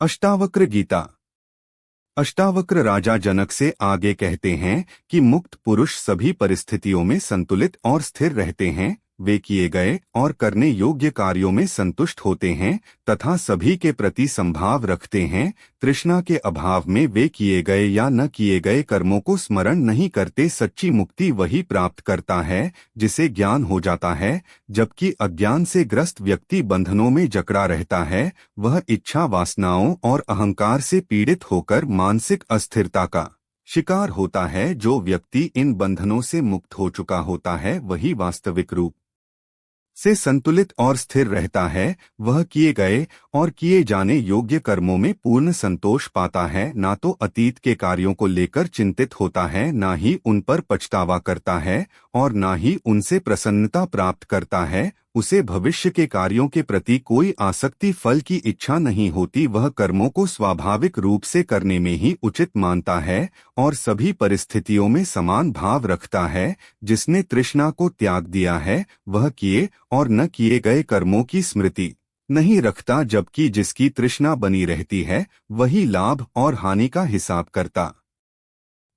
अष्टावक्र गीता। अष्टावक्र राजा जनक से आगे कहते हैं कि मुक्त पुरुष सभी परिस्थितियों में संतुलित और स्थिर रहते हैं, वे किए गए और करने योग्य कार्यों में संतुष्ट होते हैं तथा सभी के प्रति संभाव रखते हैं। तृष्णा के अभाव में वे किए गए या न किए गए कर्मों को स्मरण नहीं करते। सच्ची मुक्ति वही प्राप्त करता है जिसे ज्ञान हो जाता है, जबकि अज्ञान से ग्रस्त व्यक्ति बंधनों में जकड़ा रहता है। वह इच्छा, वासनाओं और अहंकार से पीड़ित होकर मानसिक अस्थिरता का शिकार होता है। जो व्यक्ति इन बंधनों से मुक्त हो चुका होता है वही वास्तविक रूप से संतुलित और स्थिर रहता है। वह किए गए और किए जाने योग्य कर्मों में पूर्ण संतोष पाता है, ना तो अतीत के कार्यों को लेकर चिंतित होता है, ना ही उन पर पछतावा करता है और ना ही उनसे प्रसन्नता प्राप्त करता है। उसे भविष्य के कार्यों के प्रति कोई आसक्ति, फल की इच्छा नहीं होती। वह कर्मों को स्वाभाविक रूप से करने में ही उचित मानता है और सभी परिस्थितियों में समान भाव रखता है। जिसने तृष्णा को त्याग दिया है वह किए और न किए गए कर्मों की स्मृति नहीं रखता, जबकि जिसकी तृष्णा बनी रहती है वही लाभ और हानि का हिसाब करता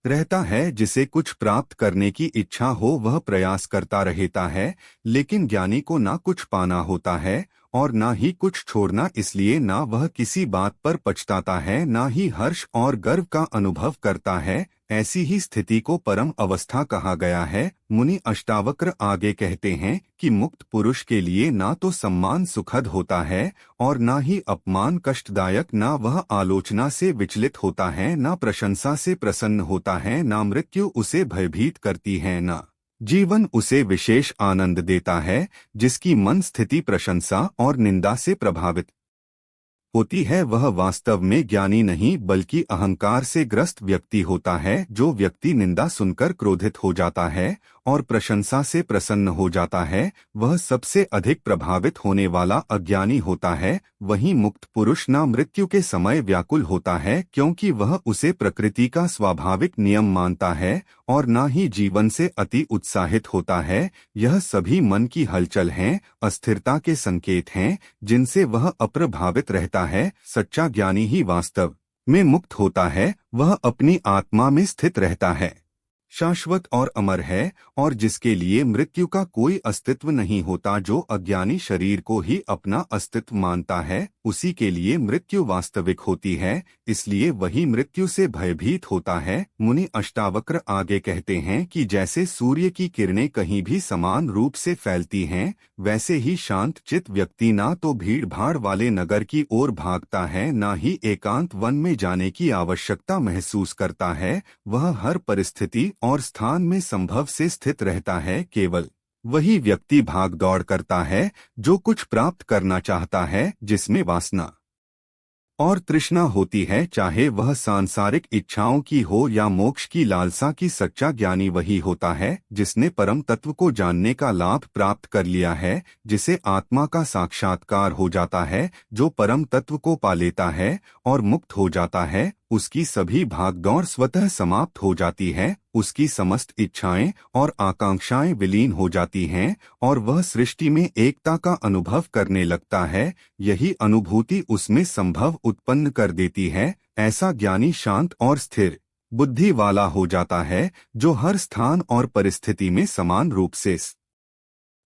रहता है। जिसे कुछ प्राप्त करने की इच्छा हो वह प्रयास करता रहता है, लेकिन ज्ञानी को ना कुछ पाना होता है और ना ही कुछ छोड़ना। इसलिए ना वह किसी बात पर पछताता है, ना ही हर्ष और गर्व का अनुभव करता है। ऐसी ही स्थिति को परम अवस्था कहा गया है। मुनि अष्टावक्र आगे कहते हैं कि मुक्त पुरुष के लिए ना तो सम्मान सुखद होता है और ना ही अपमान कष्टदायक। ना वह आलोचना से विचलित होता है, ना प्रशंसा से प्रसन्न होता है। ना मृत्यु उसे भयभीत करती है, ना जीवन उसे विशेष आनंद देता है। जिसकी मन स्थिति प्रशंसा और निंदा से प्रभावित होती है वह वास्तव में ज्ञानी नहीं बल्कि अहंकार से ग्रस्त व्यक्ति होता है। जो व्यक्ति निंदा सुनकर क्रोधित हो जाता है और प्रशंसा से प्रसन्न हो जाता है वह सबसे अधिक प्रभावित होने वाला अज्ञानी होता है। वहीं मुक्त पुरुष ना मृत्यु के समय व्याकुल होता है, क्योंकि वह उसे प्रकृति का स्वाभाविक नियम मानता है और ना ही जीवन से अति उत्साहित होता है। यह सभी मन की हलचल हैं, अस्थिरता के संकेत हैं जिनसे वह अप्रभावित रहता है। सच्चा ज्ञानी ही वास्तव में मुक्त होता है, वह अपनी आत्मा में स्थित रहता है, शाश्वत और अमर है और जिसके लिए मृत्यु का कोई अस्तित्व नहीं होता। जो अज्ञानी शरीर को ही अपना अस्तित्व मानता है उसी के लिए मृत्यु वास्तविक होती है, इसलिए वही मृत्यु से भयभीत होता है। मुनि अष्टावक्र आगे कहते हैं कि जैसे सूर्य की किरणें कहीं भी समान रूप से फैलती हैं, वैसे ही शांत चित्त व्यक्ति ना तो भीड़ भाड़ वाले नगर की ओर भागता है, ना ही एकांत वन में जाने की आवश्यकता महसूस करता है। वह हर परिस्थिति और स्थान में संभव से स्थित रहता है। केवल वही व्यक्ति भाग दौड़ करता है जो कुछ प्राप्त करना चाहता है, जिसमें वासना और तृष्णा होती है, चाहे वह सांसारिक इच्छाओं की हो या मोक्ष की लालसा की। सच्चा ज्ञानी वही होता है जिसने परम तत्व को जानने का लाभ प्राप्त कर लिया है, जिसे आत्मा का साक्षात्कार हो जाता है। जो परम तत्व को पा लेता है और मुक्त हो जाता है उसकी सभी भागदौड़ स्वतः समाप्त हो जाती है, उसकी समस्त इच्छाएं और आकांक्षाएं विलीन हो जाती हैं और वह सृष्टि में एकता का अनुभव करने लगता है। यही अनुभूति उसमें संभव उत्पन्न कर देती है। ऐसा ज्ञानी शांत और स्थिर बुद्धि वाला हो जाता है, जो हर स्थान और परिस्थिति में समान रूप से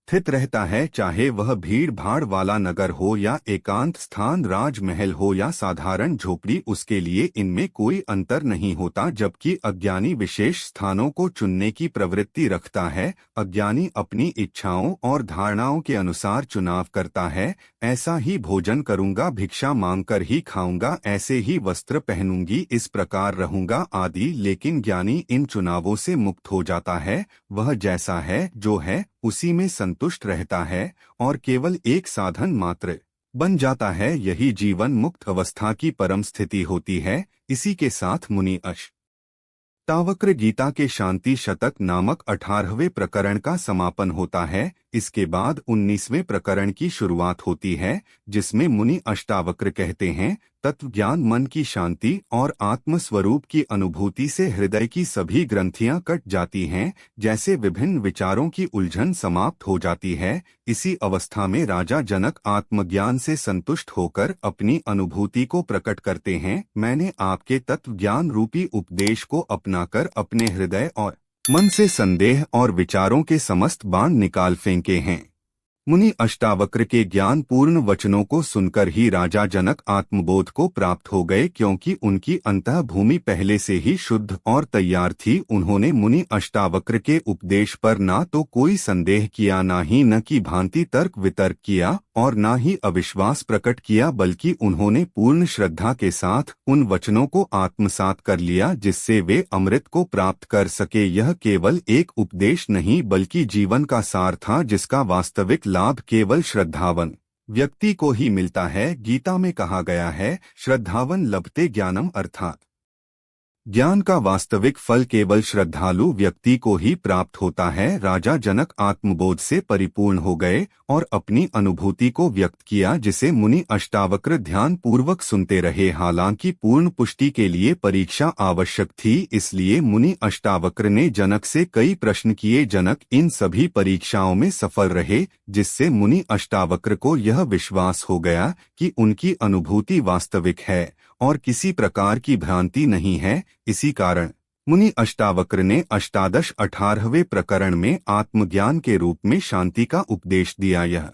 स्थित रहता है, चाहे वह भीड़ भाड़ वाला नगर हो या एकांत स्थान, राजमहल हो या साधारण झोपड़ी। उसके लिए इनमें कोई अंतर नहीं होता। जबकि अज्ञानी विशेष स्थानों को चुनने की प्रवृत्ति रखता है। अज्ञानी अपनी इच्छाओं और धारणाओं के अनुसार चुनाव करता है। ऐसा ही भोजन करूंगा, भिक्षा मांगकर ही खाऊंगा, ऐसे ही वस्त्र पहनूंगी, इस प्रकार रहूंगा आदि। लेकिन ज्ञानी इन चुनावों से मुक्त हो जाता है। वह जैसा है जो है उसी में संतुष्ट रहता है और केवल एक साधन मात्र बन जाता है। यही जीवन मुक्त अवस्था की परम स्थिति होती है। इसी के साथ मुनि अष्टावक्र गीता के शांति शतक नामक 18वें प्रकरण का समापन होता है। इसके बाद 19वें प्रकरण की शुरुआत होती है, जिसमें मुनि अष्टावक्र कहते हैं, तत्व ज्ञान मन की शांति और आत्मस्वरूप की अनुभूति से हृदय की सभी ग्रंथियां कट जाती हैं, जैसे विभिन्न विचारों की उलझन समाप्त हो जाती है। इसी अवस्था में राजा जनक आत्मज्ञान से संतुष्ट होकर अपनी अनुभूति को प्रकट करते हैं। मैंने आपके तत्व ज्ञान रूपी उपदेश को अपनाकर अपने हृदय और मन से संदेह और विचारों के समस्त बाण निकाल फेंके हैं। मुनि अष्टावक्र के ज्ञान पूर्ण वचनों को सुनकर ही राजा जनक आत्मबोध को प्राप्त हो गए, क्योंकि उनकी अंतः भूमि पहले से ही शुद्ध और तैयार थी। उन्होंने मुनि अष्टावक्र के उपदेश पर ना तो कोई संदेह किया, ना ही न की भांति तर्क वितर्क किया और ना ही अविश्वास प्रकट किया, बल्कि उन्होंने पूर्ण श्रद्धा के साथ उन वचनों को आत्मसात कर लिया, जिससे वे अमृत को प्राप्त कर सके। यह केवल एक उपदेश नहीं बल्कि जीवन का सार था, जिसका वास्तविक लाभ केवल श्रद्धावन व्यक्ति को ही मिलता है। गीता में कहा गया है, श्रद्धावन लभते ज्ञानम, अर्थात ज्ञान का वास्तविक फल केवल श्रद्धालु व्यक्ति को ही प्राप्त होता है। राजा जनक आत्मबोध से परिपूर्ण हो गए और अपनी अनुभूति को व्यक्त किया, जिसे मुनि अष्टावक्र ध्यान पूर्वक सुनते रहे। हालांकि पूर्ण पुष्टि के लिए परीक्षा आवश्यक थी, इसलिए मुनि अष्टावक्र ने जनक से कई प्रश्न किए। जनक इन सभी परीक्षाओं में सफल रहे, जिससे मुनि अष्टावक्र को यह विश्वास हो गया कि उनकी अनुभूति वास्तविक है और किसी प्रकार की भ्रांति नहीं है। इसी कारण मुनि अष्टावक्र ने अष्टादश 18वें प्रकरण में आत्मज्ञान के रूप में शांति का उपदेश दिया। यह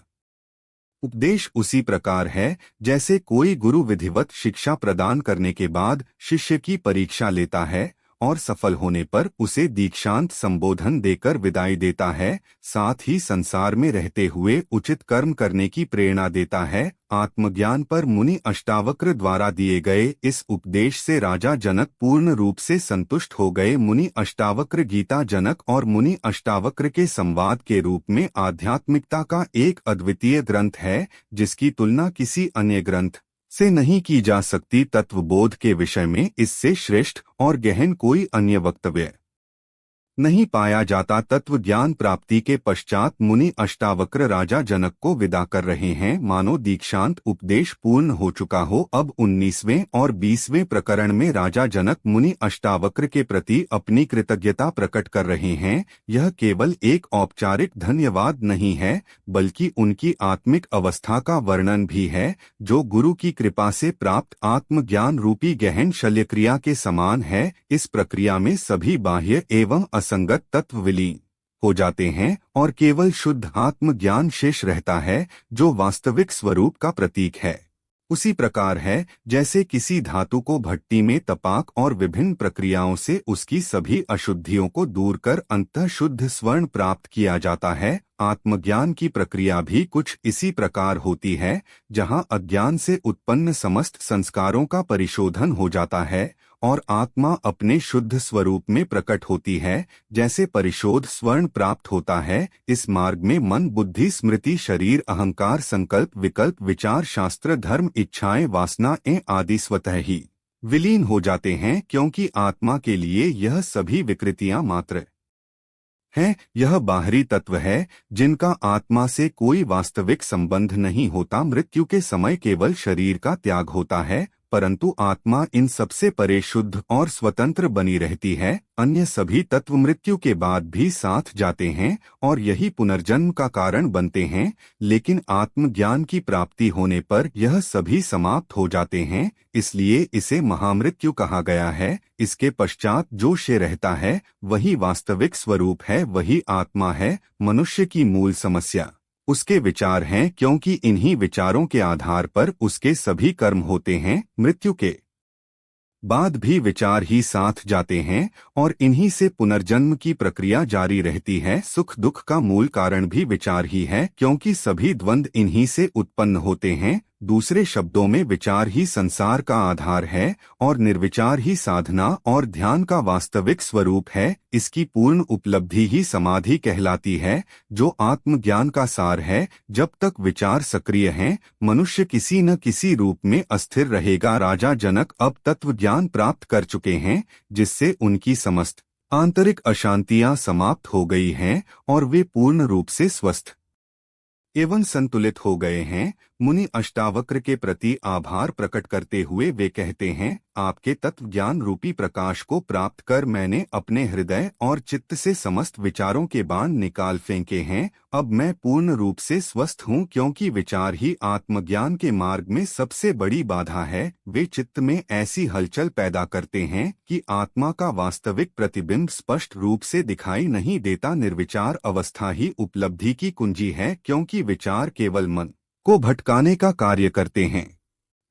उपदेश उसी प्रकार है जैसे कोई गुरु विधिवत शिक्षा प्रदान करने के बाद शिष्य की परीक्षा लेता है और सफल होने पर उसे दीक्षांत संबोधन देकर विदाई देता है, साथ ही संसार में रहते हुए उचित कर्म करने की प्रेरणा देता है। आत्मज्ञान पर मुनि अष्टावक्र द्वारा दिए गए इस उपदेश से राजा जनक पूर्ण रूप से संतुष्ट हो गए। मुनि अष्टावक्र गीता जनक और मुनि अष्टावक्र के संवाद के रूप में आध्यात्मिकता का एक अद्वितीय ग्रंथ है, जिसकी तुलना किसी अन्य ग्रंथ से नहीं की जा सकती। तत्वबोध के विषय में इससे श्रेष्ठ और गहन कोई अन्य वक्तव्य नहीं पाया जाता। तत्व ज्ञान प्राप्ति के पश्चात मुनि अष्टावक्र राजा जनक को विदा कर रहे हैं, मानो दीक्षांत उपदेश पूर्ण हो चुका हो। अब 19वें और 20वें प्रकरण में राजा जनक मुनि अष्टावक्र के प्रति अपनी कृतज्ञता प्रकट कर रहे हैं। यह केवल एक औपचारिक धन्यवाद नहीं है, बल्कि उनकी आत्मिक अवस्था का वर्णन भी है, जो गुरु की कृपा से प्राप्त आत्मज्ञान रूपी गहन शल्यक्रिया के समान है। इस प्रक्रिया में सभी बाह्य एवं असंगत तत्व विलीन हो जाते हैं और केवल शुद्ध आत्मज्ञान शेष रहता है, जो वास्तविक स्वरूप का प्रतीक है। उसी प्रकार है जैसे किसी धातु को भट्टी में तपाक और विभिन्न प्रक्रियाओं से उसकी सभी अशुद्धियों को दूर कर अंततः शुद्ध स्वर्ण प्राप्त किया जाता है। आत्मज्ञान की प्रक्रिया भी कुछ इसी प्रकार होती है, जहां अज्ञान से उत्पन्न समस्त संस्कारों का परिशोधन हो जाता है और आत्मा अपने शुद्ध स्वरूप में प्रकट होती है। जैसे परिशोध स्वर्ण प्राप्त होता है, इस मार्ग में मन, बुद्धि, स्मृति, शरीर, अहंकार, संकल्प, विकल्प, विचार, शास्त्र, धर्म, इच्छाएं, वासनाएं आदि स्वतः ही विलीन हो जाते हैं, क्योंकि आत्मा के लिए यह सभी विकृतियां मात्र हैं। यह बाहरी तत्व है जिनका आत्मा से कोई वास्तविक संबंध नहीं होता। मृत्यु के समय केवल शरीर का त्याग होता है, परंतु आत्मा इन सबसे परे शुद्ध और स्वतंत्र बनी रहती है। अन्य सभी तत्व मृत्यु के बाद भी साथ जाते हैं और यही पुनर्जन्म का कारण बनते हैं, लेकिन आत्मज्ञान की प्राप्ति होने पर यह सभी समाप्त हो जाते हैं, इसलिए इसे महामृत्यु कहा गया है। इसके पश्चात जो शेष रहता है वही वास्तविक स्वरूप है, वही आत्मा है। मनुष्य की मूल समस्या उसके विचार हैं, क्योंकि इन्हीं विचारों के आधार पर उसके सभी कर्म होते हैं। मृत्यु के बाद भी विचार ही साथ जाते हैं और इन्हीं से पुनर्जन्म की प्रक्रिया जारी रहती है। सुख दुख का मूल कारण भी विचार ही है, क्योंकि सभी द्वंद्व इन्हीं से उत्पन्न होते हैं। दूसरे शब्दों में विचार ही संसार का आधार है और निर्विचार ही साधना और ध्यान का वास्तविक स्वरूप है। इसकी पूर्ण उपलब्धि ही समाधि कहलाती है, जो आत्मज्ञान का सार है। जब तक विचार सक्रिय हैं, मनुष्य किसी न किसी रूप में अस्थिर रहेगा। राजा जनक अब तत्व ज्ञान प्राप्त कर चुके हैं, जिससे उनकी समस्त आंतरिक अशांतियां समाप्त हो गई हैं और वे पूर्ण रूप से स्वस्थ एवं संतुलित हो गए हैं। मुनि अष्टावक्र के प्रति आभार प्रकट करते हुए वे कहते हैं, आपके तत्व ज्ञान रूपी प्रकाश को प्राप्त कर मैंने अपने हृदय और चित्त से समस्त विचारों के बाण निकाल फेंके हैं। अब मैं पूर्ण रूप से स्वस्थ हूँ, क्योंकि विचार ही आत्मज्ञान के मार्ग में सबसे बड़ी बाधा है। वे चित्त में ऐसी हलचल पैदा करते हैं कि आत्मा का वास्तविक प्रतिबिंब स्पष्ट रूप से दिखाई नहीं देता। निर्विचार अवस्था ही उपलब्धि की कुंजी है, क्योंकि विचार केवल मन को भटकाने का कार्य करते हैं।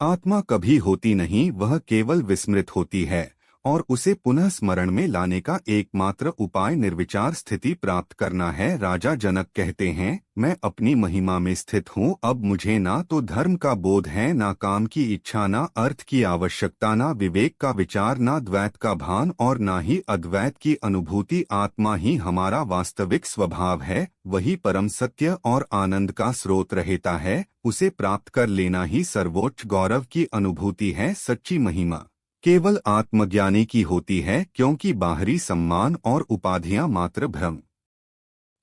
आत्मा कभी होती नहीं, वह केवल विस्मृत होती है, और उसे पुनः स्मरण में लाने का एकमात्र उपाय निर्विचार स्थिति प्राप्त करना है। राजा जनक कहते हैं, मैं अपनी महिमा में स्थित हूँ। अब मुझे ना तो धर्म का बोध है, ना काम की इच्छा, ना अर्थ की आवश्यकता, ना विवेक का विचार, ना द्वैत का भान और ना ही अद्वैत की अनुभूति। आत्मा ही हमारा वास्तविक स्वभाव है, वही परम सत्य और आनंद का स्रोत रहता है। उसे प्राप्त कर लेना ही सर्वोच्च गौरव की अनुभूति है। सच्ची महिमा केवल आत्मज्ञानी की होती है, क्योंकि बाहरी सम्मान और उपाधियां मात्र भ्रम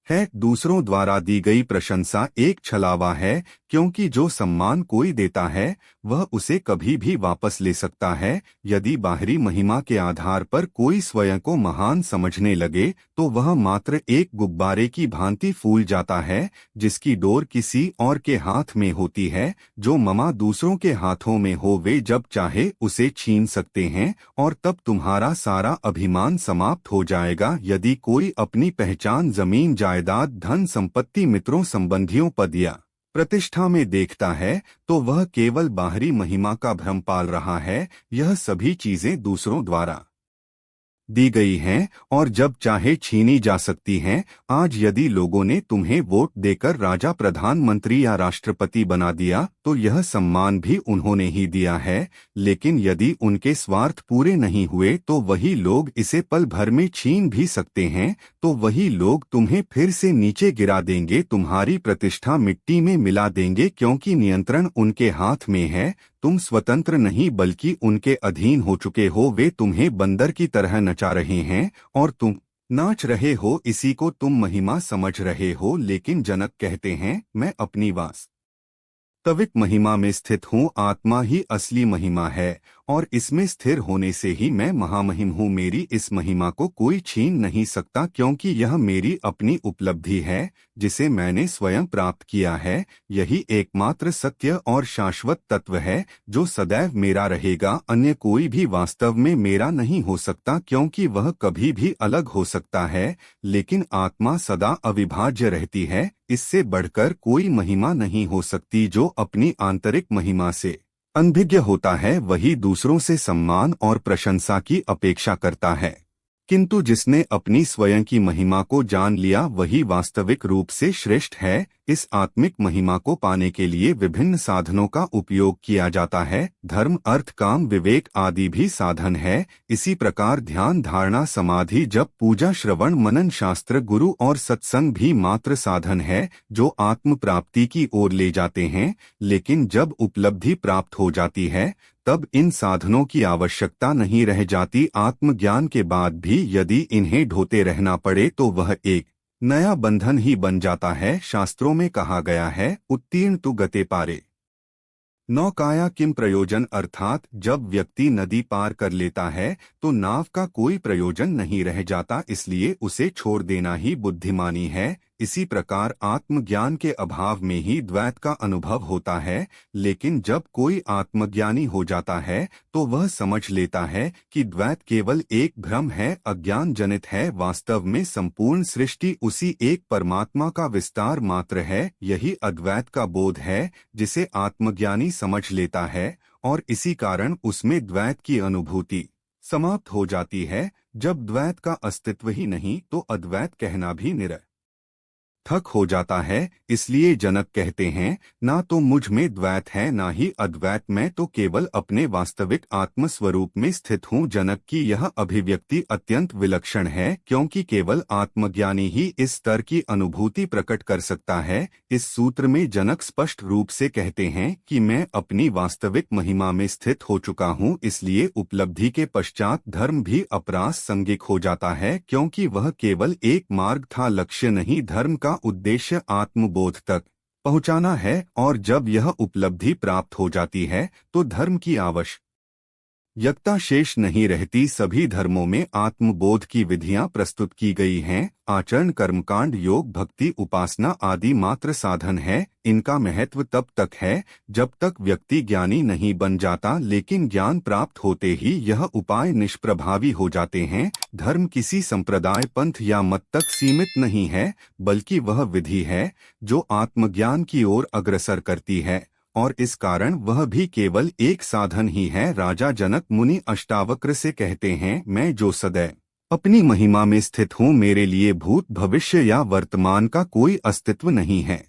है। दूसरों द्वारा दी गई प्रशंसा एक छलावा है, क्योंकि जो सम्मान कोई देता है वह उसे कभी भी वापस ले सकता है। यदि बाहरी महिमा के आधार पर कोई स्वयं को महान समझने लगे तो वह मात्र एक गुब्बारे की भांति फूल जाता है, जिसकी डोर किसी और के हाथ में होती है। जो ममा दूसरों के हाथों में हो, वे जब चाहे उसे छीन सकते हैं, और तब तुम्हारा सारा अभिमान समाप्त हो जाएगा। यदि कोई अपनी पहचान जमीन, जायदाद, धन संपत्ति, मित्रों, संबंधियों, पद या प्रतिष्ठा में देखता है तो वह केवल बाहरी महिमा का भ्रम पाल रहा है। यह सभी चीजें दूसरों द्वारा दी गई हैं और जब चाहे छीनी जा सकती हैं। आज यदि लोगों ने तुम्हें वोट देकर राजा, प्रधानमंत्री या राष्ट्रपति बना दिया तो यह सम्मान भी उन्होंने ही दिया है, लेकिन यदि उनके स्वार्थ पूरे नहीं हुए तो वही लोग इसे पल भर में छीन भी सकते हैं। तो वही लोग तुम्हें फिर से नीचे गिरा देंगे, तुम्हारी प्रतिष्ठा मिट्टी में मिला देंगे, क्योंकि नियंत्रण उनके हाथ में है। तुम स्वतंत्र नहीं बल्कि उनके अधीन हो चुके हो। वे तुम्हें बंदर की तरह नचा रहे हैं और तुम नाच रहे हो। इसी को तुम महिमा समझ रहे हो। लेकिन जनक कहते हैं, मैं अपनी वास्तविक महिमा में स्थित हूँ। आत्मा ही असली महिमा है और इसमें स्थिर होने से ही मैं महामहिम हूँ। मेरी इस महिमा को कोई छीन नहीं सकता, क्योंकि यह मेरी अपनी उपलब्धि है जिसे मैंने स्वयं प्राप्त किया है। यही एकमात्र सत्य और शाश्वत तत्व है जो सदैव मेरा रहेगा। अन्य कोई भी वास्तव में मेरा नहीं हो सकता, क्योंकि वह कभी भी अलग हो सकता है, लेकिन आत्मा सदा अविभाज्य रहती है। इससे बढ़कर कोई महिमा नहीं हो सकती। जो अपनी आंतरिक महिमा से अनभिज्ञ होता है वही दूसरों से सम्मान और प्रशंसा की अपेक्षा करता है, किंतु जिसने अपनी स्वयं की महिमा को जान लिया वही वास्तविक रूप से श्रेष्ठ है। इस आत्मिक महिमा को पाने के लिए विभिन्न साधनों का उपयोग किया जाता है। धर्म, अर्थ, काम, विवेक आदि भी साधन है। इसी प्रकार ध्यान, धारणा, समाधि, जप, पूजा, श्रवण, मनन, शास्त्र, गुरु और सत्संग भी मात्र साधन है जो आत्म प्राप्ति की ओर ले जाते हैं। लेकिन जब उपलब्धि प्राप्त हो जाती है तब इन साधनों की आवश्यकता नहीं रह जाती। आत्मज्ञान के बाद भी यदि इन्हें ढोते रहना पड़े तो वह एक नया बंधन ही बन जाता है। शास्त्रों में कहा गया है, उत्तीर्ण तु गते पारे नौकाया किम प्रयोजन, अर्थात जब व्यक्ति नदी पार कर लेता है तो नाव का कोई प्रयोजन नहीं रह जाता, इसलिए उसे छोड़ देना ही बुद्धिमानी है। इसी प्रकार आत्मज्ञान के अभाव में ही द्वैत का अनुभव होता है, लेकिन जब कोई आत्मज्ञानी हो जाता है तो वह समझ लेता है कि द्वैत केवल एक भ्रम है, अज्ञान जनित है। वास्तव में संपूर्ण सृष्टि उसी एक परमात्मा का विस्तार मात्र है। यही अद्वैत का बोध है जिसे आत्मज्ञानी समझ लेता है, और इसी कारण उसमें द्वैत की अनुभूति समाप्त हो जाती है। जब द्वैत का अस्तित्व ही नहीं तो अद्वैत कहना भी निरर्थक हो जाता है। इसलिए जनक कहते हैं, ना तो मुझ में द्वैत है ना ही अद्वैत, मैं तो केवल अपने वास्तविक आत्म स्वरूप में स्थित हूँ। जनक की यह अभिव्यक्ति अत्यंत विलक्षण है, क्योंकि केवल आत्मज्ञानी ही इस स्तर की अनुभूति प्रकट कर सकता है। इस सूत्र में जनक स्पष्ट रूप से कहते हैं कि मैं अपनी वास्तविक महिमा में स्थित हो चुका हूँ। इसलिए उपलब्धि के पश्चात धर्म भी अप्रासंगिक हो जाता है, क्योंकि वह केवल एक मार्ग था, लक्ष्य नहीं। धर्म का उद्देश्य आत्मबोध तक पहुंचाना है, और जब यह उपलब्धि प्राप्त हो जाती है तो धर्म की आवश्यकता शेष नहीं रहती। सभी धर्मों में आत्मबोध की विधियां प्रस्तुत की गई हैं। आचरण, कर्मकांड, योग, भक्ति, उपासना आदि मात्र साधन है। इनका महत्व तब तक है जब तक व्यक्ति ज्ञानी नहीं बन जाता, लेकिन ज्ञान प्राप्त होते ही यह उपाय निष्प्रभावी हो जाते हैं। धर्म किसी संप्रदाय, पंथ या मत तक सीमित नहीं है, बल्कि वह विधि है जो आत्मज्ञान की ओर अग्रसर करती है, और इस कारण वह भी केवल एक साधन ही है। राजा जनक मुनि अष्टावक्र से कहते हैं, मैं जो सदैव अपनी महिमा में स्थित हूँ, मेरे लिए भूत, भविष्य या वर्तमान का कोई अस्तित्व नहीं है।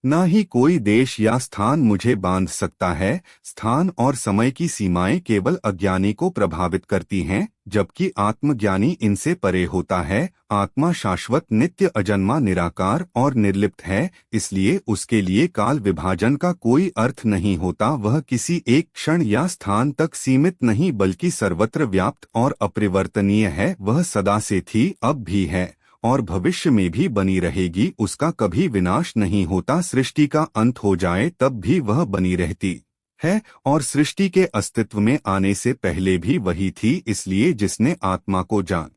ना ही कोई देश या स्थान मुझे बांध सकता है। स्थान और समय की सीमाएं केवल अज्ञानी को प्रभावित करती हैं, जबकि आत्मज्ञानी इनसे परे होता है। आत्मा शाश्वत, नित्य, अजन्मा, निराकार और निर्लिप्त है, इसलिए उसके लिए काल विभाजन का कोई अर्थ नहीं होता। वह किसी एक क्षण या स्थान तक सीमित नहीं, बल्कि सर्वत्र व्याप्त और अपरिवर्तनीय है। वह सदा से थी, अब भी है और भविष्य में भी बनी रहेगी। उसका कभी विनाश नहीं होता। सृष्टि का अंत हो जाए तब भी वह बनी रहती है, और सृष्टि के अस्तित्व में आने से पहले भी वही थी। इसलिए जिसने आत्मा को जान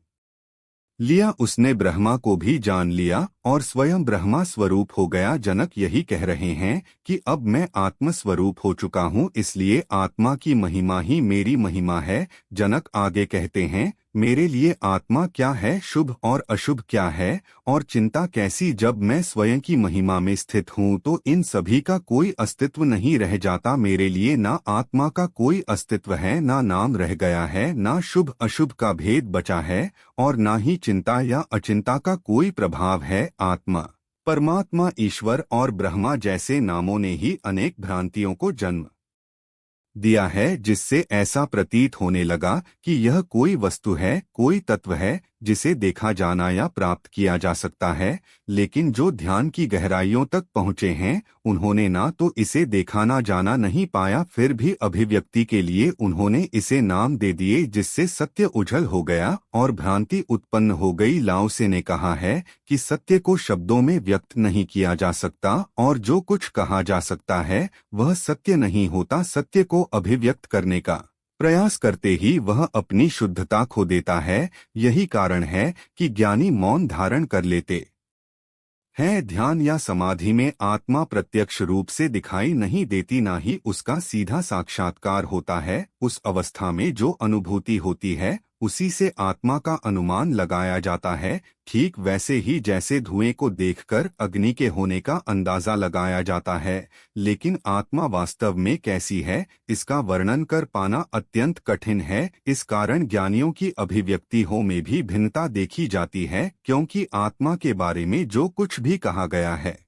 लिया उसने ब्रह्मा को भी जान लिया और स्वयं ब्रह्मा स्वरूप हो गया। जनक यही कह रहे हैं कि अब मैं आत्म स्वरूप हो चुका हूँ, इसलिए आत्मा की महिमा ही मेरी महिमा है। जनक आगे कहते हैं, मेरे लिए आत्मा क्या है, शुभ और अशुभ क्या है, और चिंता कैसी। जब मैं स्वयं की महिमा में स्थित हूँ तो इन सभी का कोई अस्तित्व नहीं रह जाता। मेरे लिए ना आत्मा का कोई अस्तित्व है, ना नाम रह गया है, ना शुभ अशुभ का भेद बचा है, और ना ही चिंता या अचिंता का कोई प्रभाव है। आत्मा, परमात्मा, ईश्वर और ब्रह्मा जैसे नामों ने ही अनेक भ्रांतियों को जन्म दिया है, जिससे ऐसा प्रतीत होने लगा कि यह कोई वस्तु है, कोई तत्व है जिसे देखा जाना या प्राप्त किया जा सकता है। लेकिन जो ध्यान की गहराइयों तक पहुँचे हैं, उन्होंने ना तो इसे देखा ना जाना नहीं पाया, फिर भी अभिव्यक्ति के लिए उन्होंने इसे नाम दे दिए, जिससे सत्य उछल हो गया और भ्रांति उत्पन्न हो गई। लाओ से ने कहा है कि सत्य को शब्दों में व्यक्त नहीं किया जा सकता, और जो कुछ कहा जा सकता है वह सत्य नहीं होता। सत्य को अभिव्यक्त करने का प्रयास करते ही वह अपनी शुद्धता खो देता है। यही कारण है कि ज्ञानी मौन धारण कर लेते हैं। ध्यान या समाधि में आत्मा प्रत्यक्ष रूप से दिखाई नहीं देती, ना ही उसका सीधा साक्षात्कार होता है। उस अवस्था में जो अनुभूति होती है उसी से आत्मा का अनुमान लगाया जाता है, ठीक वैसे ही जैसे धुएं को देखकर अग्नि के होने का अंदाजा लगाया जाता है। लेकिन आत्मा वास्तव में कैसी है, इसका वर्णन कर पाना अत्यंत कठिन है। इस कारण ज्ञानियों की अभिव्यक्तियों में भी भिन्नता देखी जाती है, क्योंकि आत्मा के बारे में जो कुछ भी कहा गया है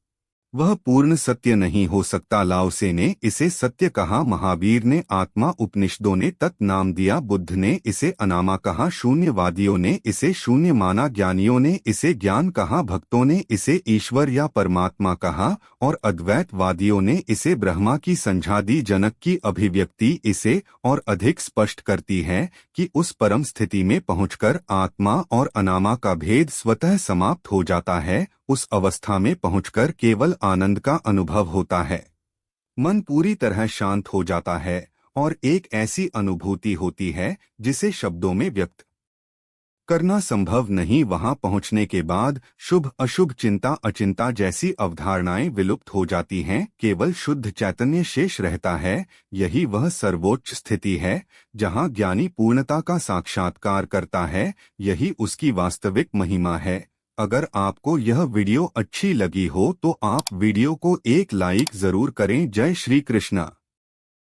वह पूर्ण सत्य नहीं हो सकता। लाओ से ने इसे सत्य कहा, महावीर ने आत्मा, उपनिषदों ने तत् नाम दिया, बुद्ध ने इसे अनामा कहा, शून्यवादियों ने इसे शून्य माना, ज्ञानियों ने इसे ज्ञान कहा, भक्तों ने इसे ईश्वर या परमात्मा कहा, और अद्वैतवादियों ने इसे ब्रह्मा की संज्ञा दी। जनक की अभिव्यक्ति इसे और अधिक स्पष्ट करती है कि उस परम स्थिति में पहुंचकर आत्मा और अनामा का भेद स्वतः समाप्त हो जाता है। उस अवस्था में पहुंचकर केवल आनंद का अनुभव होता है। मन पूरी तरह शांत हो जाता है और एक ऐसी अनुभूति होती है जिसे शब्दों में व्यक्त करना संभव नहीं। वहां पहुंचने के बाद शुभ अशुभ, चिंता अचिंता जैसी अवधारणाएं विलुप्त हो जाती हैं, केवल शुद्ध चैतन्य शेष रहता है। यही वह सर्वोच्च स्थिति है जहां ज्ञानी पूर्णता का साक्षात्कार करता है। यही उसकी वास्तविक महिमा है। अगर आपको यह वीडियो अच्छी लगी हो तो आप वीडियो को एक लाइक जरूर करें। जय श्री कृष्णा।